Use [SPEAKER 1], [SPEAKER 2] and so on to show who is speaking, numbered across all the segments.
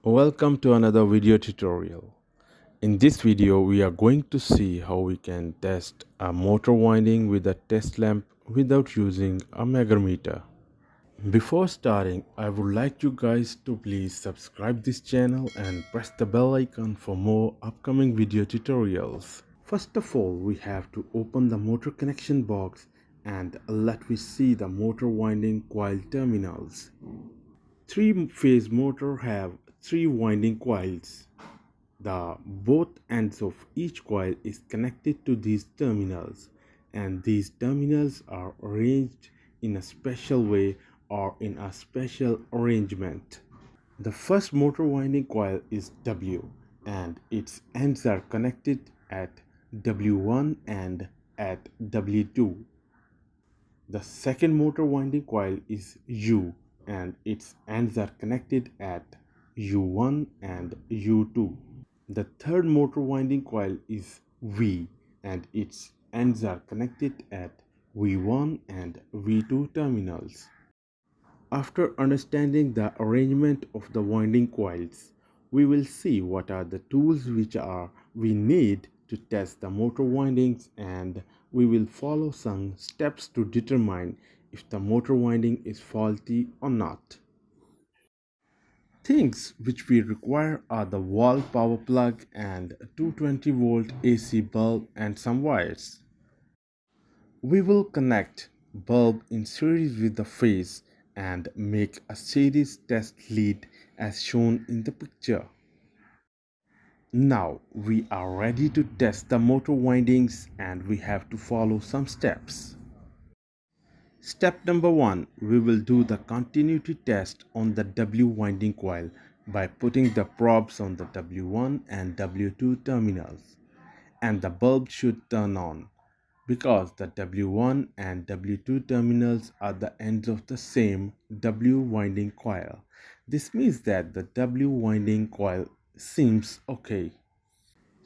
[SPEAKER 1] Welcome to another video tutorial. In this video, we are going to see how we can test a motor winding with a test lamp without using a Megger meter. Before starting, I would like you guys to please subscribe this channel and press the bell icon for more upcoming video tutorials. First of all, we have to open the motor connection box and let me see the motor winding coil terminals. Three-phase motor have three winding coils. The both ends of each coil is connected to these terminals, and these terminals are arranged in a special way or in a special arrangement. The first motor winding coil is W, and its ends are connected at W1 and at W2. The second motor winding coil is U, and its ends are connected at U1 and U2. The third motor winding coil is V, and its ends are connected at V1 and V2 terminals. After understanding the arrangement of the winding coils, we will see what are the tools we need to test the motor windings, and we will follow some steps to determine if the motor winding is faulty or not. Things which we require are the wall power plug and 220-volt AC bulb and some wires. We will connect bulb in series with the phase and make a series test lead as shown in the picture. Now we are ready to test the motor windings and we have to follow some steps. Step number 1, we will do the continuity test on the W winding coil by putting the probes on the W1 and W2 terminals, and the bulb should turn on because the W1 and W2 terminals are the ends of the same W winding coil. This means that the W winding coil seems okay.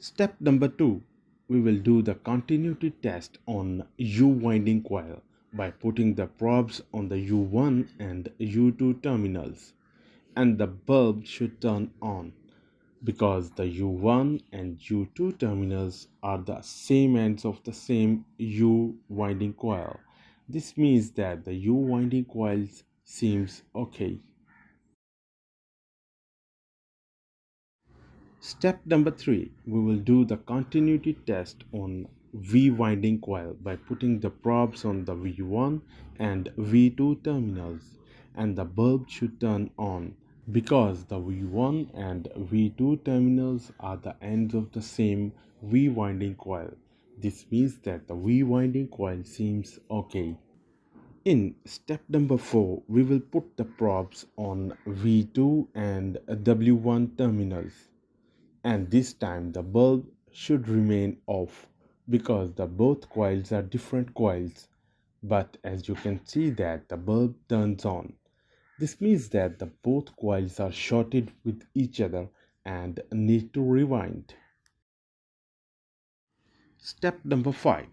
[SPEAKER 1] Step number 2, we will do the continuity test on U winding coil by putting the probes on the U1 and U2 terminals, and the bulb should turn on because the U1 and U2 terminals are the same ends of the same U winding coil. This means that the U winding coils seems okay. Step number 3, we will do the continuity test on V winding coil by putting the probes on the V1 and V2 terminals, and the bulb should turn on because the V1 and V2 terminals are the ends of the same V winding coil. This means that the V winding coil seems okay. In step number 4, we will put the probes on V2 and W1 terminals, and this time the bulb should remain off because the both coils are different coils, but as you can see that the bulb turns on. This means that the both coils are shorted with each other and need to rewind. Step number 5,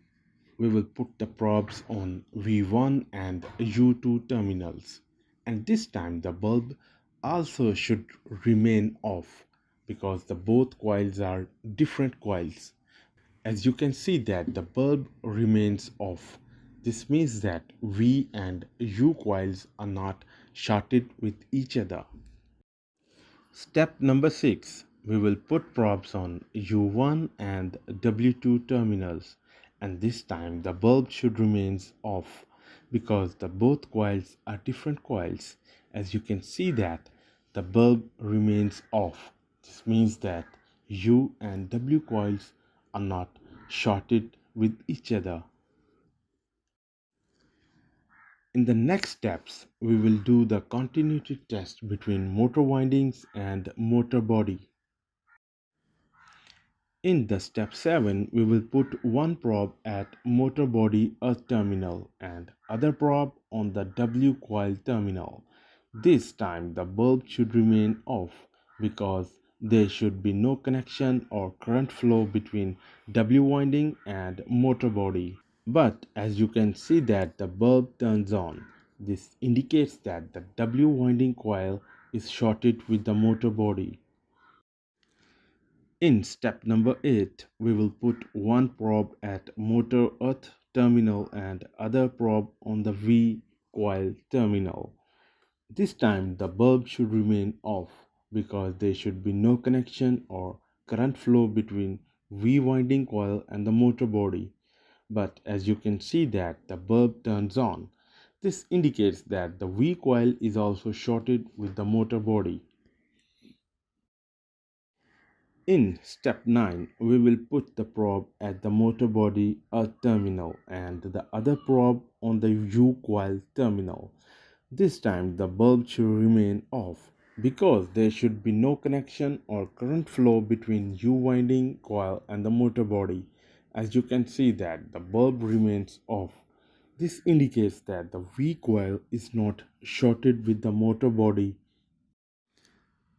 [SPEAKER 1] we will put the probes on V1 and U2 terminals, and this time the bulb also should remain off because the both coils are different coils. As you can see that the bulb remains off. This means that V and U coils are not shorted with each other. Step number 6, we will put probes on U1 and W2 terminals, and this time the bulb should remain off because the both coils are different coils. As you can see that the bulb remains off. This means that U and W coils are not shorted with each other. In the next steps, we will do the continuity test between motor windings and motor body. In the step 7, we will put one probe at motor body earth terminal and other probe on the W coil terminal. This time the bulb should remain off because there should be no connection or current flow between W winding and motor body. But as you can see that the bulb turns on. This indicates that the W winding coil is shorted with the motor body. In step number 8, we will put one probe at motor earth terminal and other probe on the V coil terminal. This time the bulb should remain off because there should be no connection or current flow between V winding coil and the motor body. But as you can see that the bulb turns on. This indicates that the V coil is also shorted with the motor body. In step 9, we will put the probe at the motor body earth terminal and the other probe on the U coil terminal. This time the bulb should remain off because there should be no connection or current flow between U winding coil and the motor body. As you can see that the bulb remains off. This indicates that the V coil is not shorted with the motor body.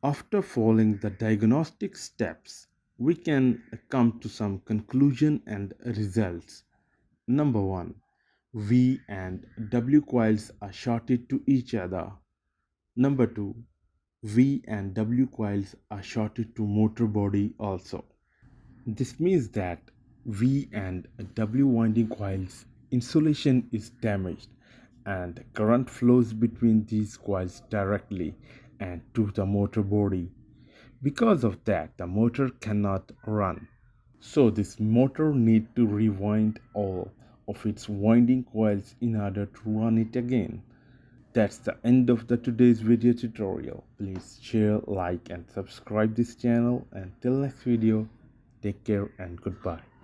[SPEAKER 1] After following the diagnostic steps, we can come to some conclusion and results. Number 1. V and W coils are shorted to each other. Number 2. V and W coils are shorted to motor body also. This means that V and W winding coils insulation is damaged and current flows between these coils directly and to the motor body. Because of that, the motor cannot run. So this motor need to rewind all of its winding coils in order to run it again. That's the end of the today's video tutorial. Please share, like and subscribe this channel, and till next video, take care and goodbye.